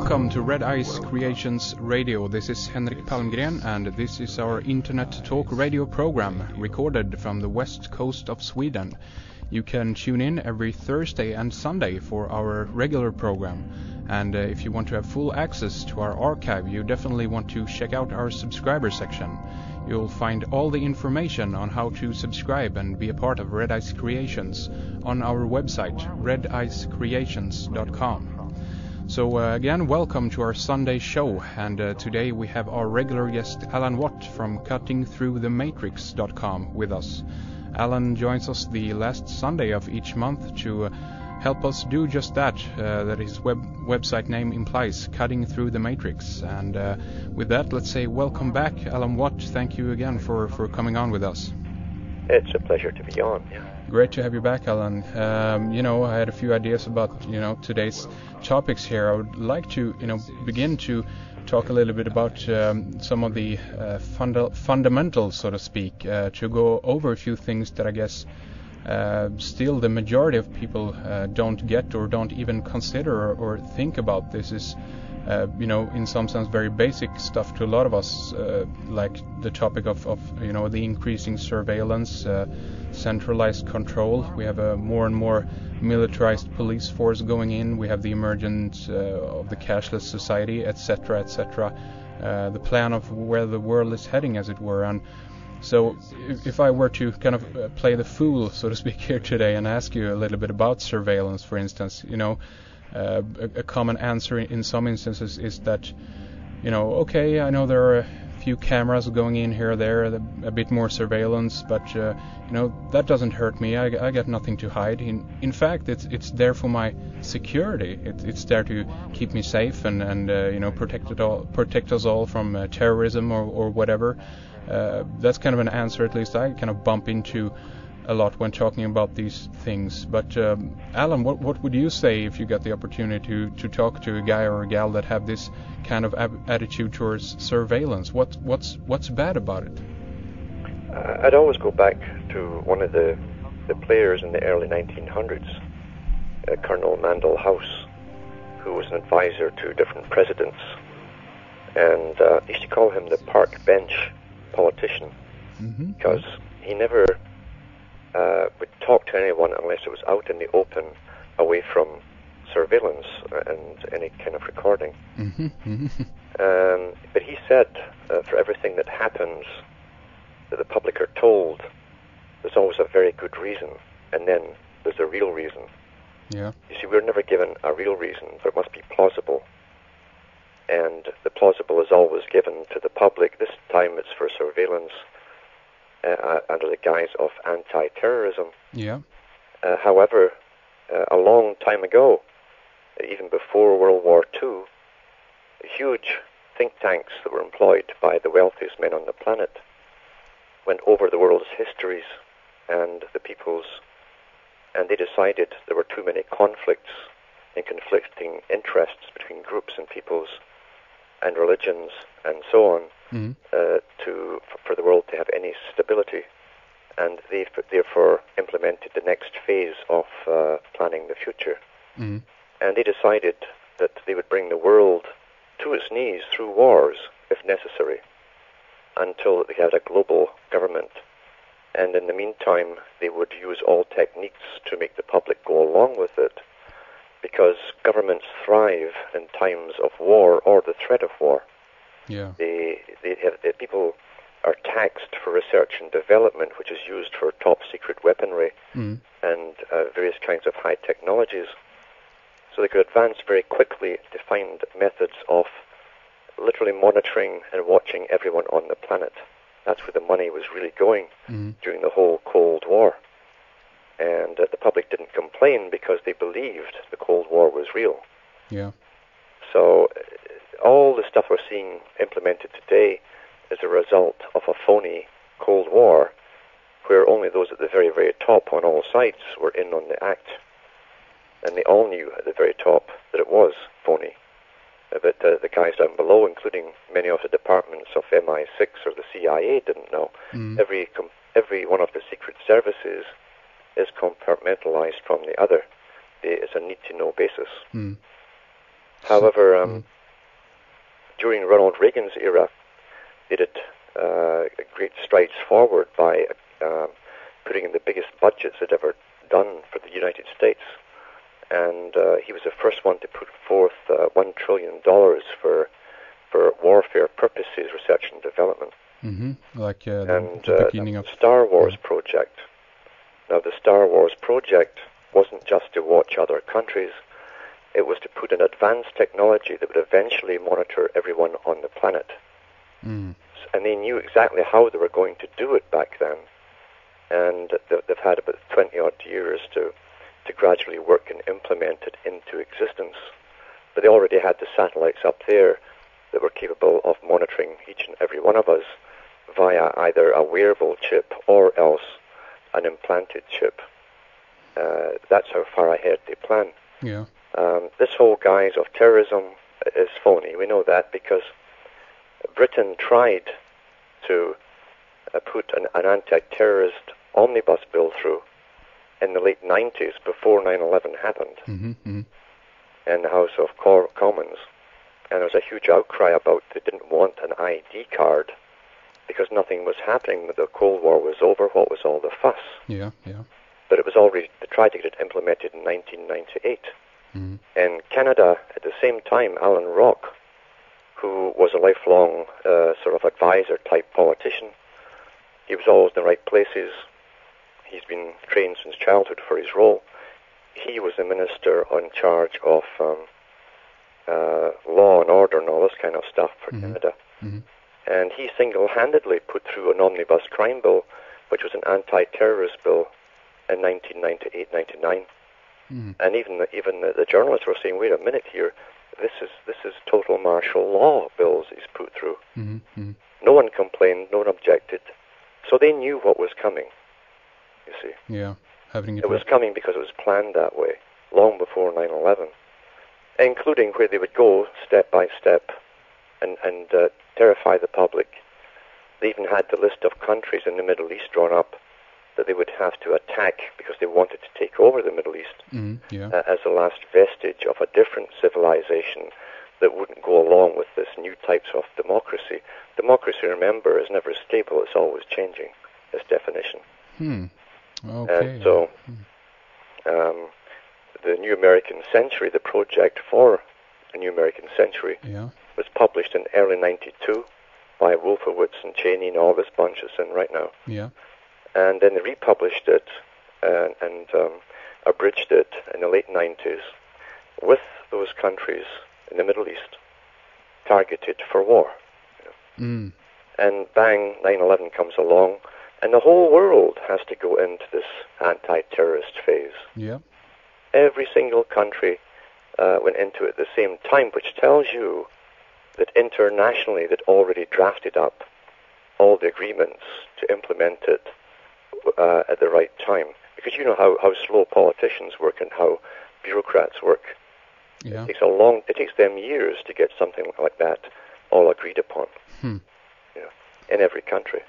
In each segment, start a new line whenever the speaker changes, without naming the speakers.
Welcome to Red Ice Creations Radio. This is Henrik Palmgren, and this is our internet talk radio program recorded from the west coast of Sweden. You can tune in every Thursday and Sunday for our regular program. And if you want to have full access to our archive, you definitely want to check out our subscriber section. You'll find all the information on how to subscribe and be a part of Red Ice Creations on our website, redicecreations.com. So again, welcome to our Sunday show, and today we have our regular guest Alan Watt from cuttingthroughthematrix.com with us. Alan joins us the last Sunday of each month to help us do just that, that his website name implies, Cutting Through the Matrix. And with that, let's say welcome back, Alan Watt. Thank you again for coming on with us.
It's a pleasure to be on. Yeah.
Great to have you back, Alan. I had a few ideas about, today's topics here. I would like to, begin to talk a little bit about some of the fundamentals, so to speak, to go over a few things that I guess still the majority of people don't get or don't even consider or think about. This is, in some sense very basic stuff to a lot of us, like the topic of the increasing surveillance, centralized control. We have a more and more militarized police force going in. We have the emergence of the cashless society, etc., etc. The plan of where the world is heading, as it were. And so if I were to kind of play the fool, so to speak, here today and ask you a little bit about surveillance, for instance, a common answer in some instances is that, okay, I know there are a few cameras going in here or there, a bit more surveillance, but that doesn't hurt me. I got nothing to hide. In fact, it's there for my security. It's there to keep me safe and protect us all from terrorism or whatever. That's kind of an answer, at least I kind of bump into a lot when talking about these things. But Alan, what would you say if you got the opportunity to talk to a guy or a gal that have this kind of attitude towards surveillance? What's bad about it?
I'd always go back to one of the players in the early 1900s, Colonel Mandell House, who was an advisor to different presidents, and they used to call him the park bench politician, because he never would talk to anyone unless it was out in the open, away from surveillance and any kind of recording. But he said, for everything that happens that the public are told, there's always a very good reason, and then there's a real reason.
Yeah.
You see, we're never given a real reason, but it must be plausible. And the plausible is always given to the public. This time it's for surveillance under the guise of anti-terrorism.
Yeah.
However, a long time ago, even before World War II, huge think tanks that were employed by the wealthiest men on the planet went over the world's histories and the people's, and they decided there were too many conflicts and conflicting interests between groups and peoples and religions and so on, for the world to have any stability. And they therefore implemented the next phase of planning the future. And they decided that they would bring the world to its knees through wars, if necessary, until they had a global government. And in the meantime, they would use all techniques to make the public go along with it, because governments thrive in times of war or the threat of war.
Yeah.
People are taxed for research and development, which is used for top secret weaponry and various kinds of high technologies. So they could advance very quickly to find methods of literally monitoring and watching everyone on the planet. That's where the money was really going during the whole Cold War. And the public didn't complain because they believed the Cold War was real.
Yeah.
So all the stuff we're seeing implemented today is a result of a phony Cold War, where only those at the very, very top on all sides were in on the act. And they all knew at the very top that it was phony. But the guys down below, including many of the departments of MI6 or the CIA, didn't know. Every one of the secret services is compartmentalized from the other. It's a need-to-know basis. However, during Ronald Reagan's era, they did great strides forward by putting in the biggest budgets they'd ever done for the United States. And he was the first one to put forth $1 trillion for warfare purposes, research and development.
Like the beginning of
Star Wars project. Now, the Star Wars project wasn't just to watch other countries. It was to put in advanced technology that would eventually monitor everyone on the planet. And they knew exactly how they were going to do it back then. And they've had about 20-odd years to gradually work and implement it into existence. But they already had the satellites up there that were capable of monitoring each and every one of us via either a wearable chip or else an implanted chip. That's how far ahead they plan.
Yeah.
This whole guise of terrorism is phony. We know that because Britain tried to put an anti-terrorist omnibus bill through in the late 90s before 9/11 happened in the House of Commons. And there was a huge outcry about they didn't want an ID card because nothing was happening. The Cold War was over. What was all the fuss?
Yeah.
But it was already, they tried to get it implemented in 1998. In Canada, at the same time, Alan Rock, who was a lifelong sort of advisor-type politician, he was always in the right places. He's been trained since childhood for his role. He was the minister in charge of law and order and all this kind of stuff for Canada. And he single-handedly put through an omnibus crime bill, which was an anti-terrorist bill in 1998-99. And even the journalists were saying, wait a minute here, this is total martial law bills he's put through. No one complained, no one objected. So they knew what was coming, you see.
Yeah,
it was coming because it was planned that way, long before 9/11, including where they would go step by step and terrify the public. They even had the list of countries in the Middle East drawn up that they would have to attack because they wanted to take over the Middle East as the last vestige of a different civilization that wouldn't go along with this new types of democracy. Democracy, remember, is never stable. It's always changing, its definition.
Okay.
And so the New American Century, the project for the New American Century, was published in early 92 by Wolfowitz and Cheney and all this bunch that's in right now. And then they republished it and abridged it in the late 90s with those countries in the Middle East targeted for war. And bang, 9/11 comes along, and the whole world has to go into this anti-terrorist phase. Every single country went into it at the same time, which tells you that internationally they'd already drafted up all the agreements to implement it at the right time. Because you know how slow politicians work and how bureaucrats work. It takes them years to get something like that all agreed upon. In every country.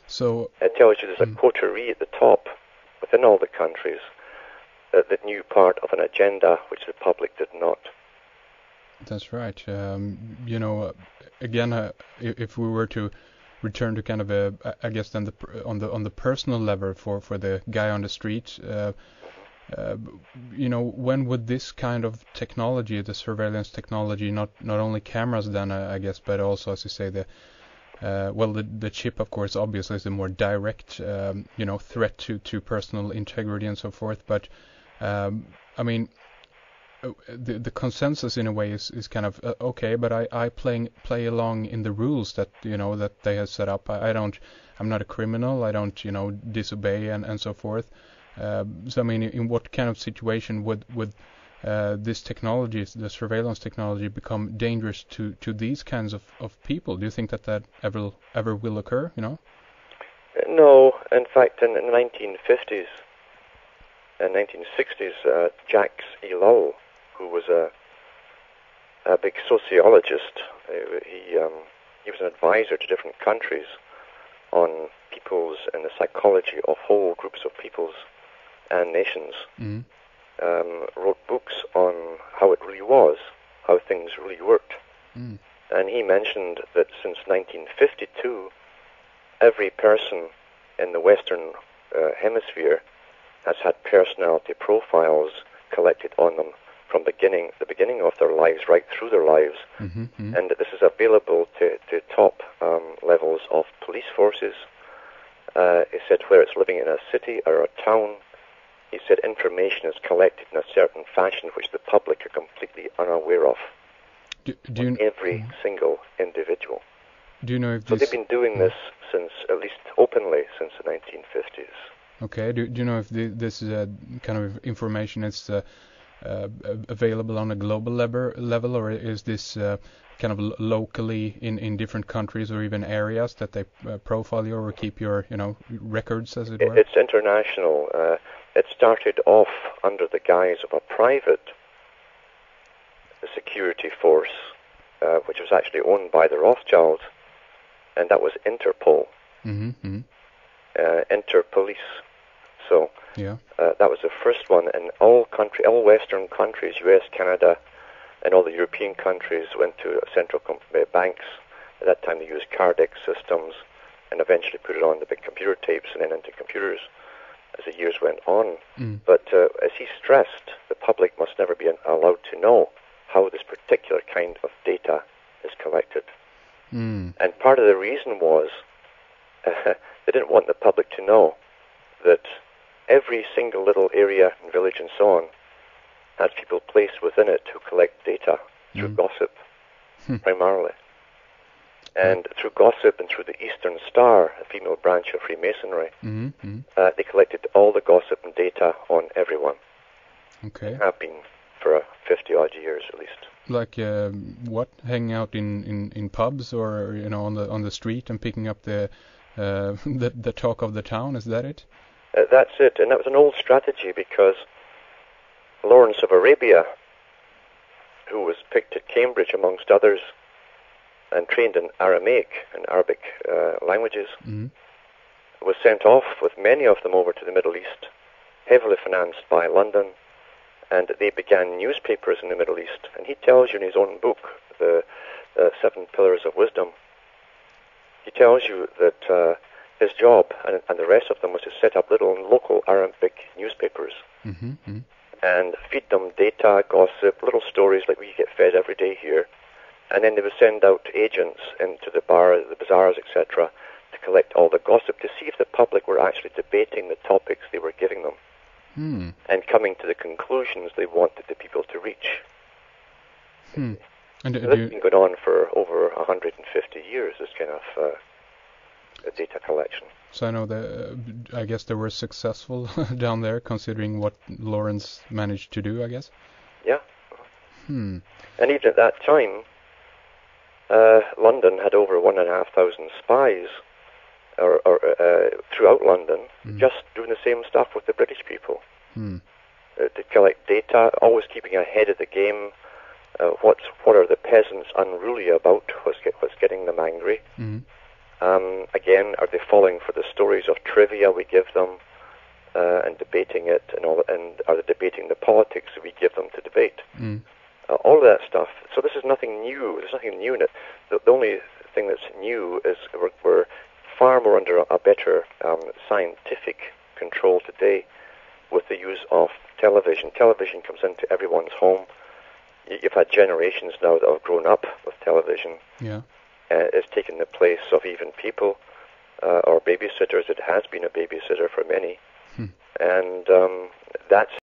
So
it tells you there's a coterie at the top within all the countries that knew part of an agenda which the public did not.
That's right. Again, if we were to return to kind of I guess then on the personal level for the guy on the street, when would this kind of technology, the surveillance technology, not only cameras then, I guess, but also, as you say, the chip, of course, obviously is a more direct, threat to personal integrity and so forth. But the consensus in a way is kind of okay, but I play along in the rules that that they have set up. I'm not a criminal. I don't disobey and so forth. So in what kind of situation would this technology, the surveillance technology, become dangerous to these kinds of people? Do you think that ever will occur?
No. In fact, in the 1950s and 1960s, Jacques Ellul, who was a big sociologist, he was an advisor to different countries on peoples and the psychology of whole groups of peoples and nations, wrote books on how it really was how things really worked.
Mm.
And he mentioned that since 1952, every person in the Western Hemisphere has had personality profiles collected on them from the beginning of their lives right through their lives.
Mm-hmm, mm-hmm.
And this is available to top levels of police forces. He said whether it's living in a city or a town, he said information is collected in a certain fashion which the public are completely unaware of. Every single individual.
Do you know if
so they've been doing this since, at least openly, since the 1950s.
Okay. Do you know if this kind of information is available on a global level, or is this kind of locally in different countries or even areas that they profile you or keep your records, as it were?
It's international. It started off under the guise of a private security force, which was actually owned by the Rothschilds, and that was Interpol.
Mm-hmm, mm-hmm.
Interpolice. So
yeah.
That was the first one, and all Western countries, US, Canada, and all the European countries went to central banks. At that time, they used Cardex systems, and eventually put it on the big computer tapes and then into computers as the years went on.
Mm.
But as he stressed, the public must never be allowed to know how this particular kind of data is collected.
Mm.
And part of the reason was they didn't want the public to know that every single little area and village and so on has people placed within it who collect data through gossip, primarily. And through gossip and through the Eastern Star, a female branch of Freemasonry, they collected all the gossip and data on everyone.
Okay.
Have been for 50-odd years at least.
Like what? Hanging out in pubs or on the street and picking up the talk of the town? Is that it?
That's it, and that was an old strategy because Lawrence of Arabia, who was picked at Cambridge amongst others and trained in Aramaic and Arabic languages, was sent off with many of them over to the Middle East, heavily financed by London, and they began newspapers in the Middle East. And he tells you in his own book, the 7 Pillars of Wisdom, he tells you that his job and the rest of them was to set up little local Arabic newspapers and feed them data, gossip, little stories like we get fed every day here. And then they would send out agents into the bazaars, etc., to collect all the gossip to see if the public were actually debating the topics they were giving them and coming to the conclusions they wanted the people to reach.
And
this has been going on for over 150 years, this kind of data collection.
So I know that I guess they were successful down there, considering what Lawrence managed to do, I guess.
Yeah. And even at that time, London had over 1,500 spies throughout London, just doing the same stuff with the British people. To collect data, always keeping ahead of the game. What are the peasants unruly about? What's getting them angry? Again, are they falling for the stories of trivia we give them and debating it, and are they debating the politics we give them to debate? All of that stuff. So this is nothing new. There's nothing new in it. The only thing that's new is we're far more under a better scientific control today with the use of television. Television comes into everyone's home. You've had generations now that have grown up with television.
Yeah.
It's taken the place of even people or babysitters. It has been a babysitter for many. And that's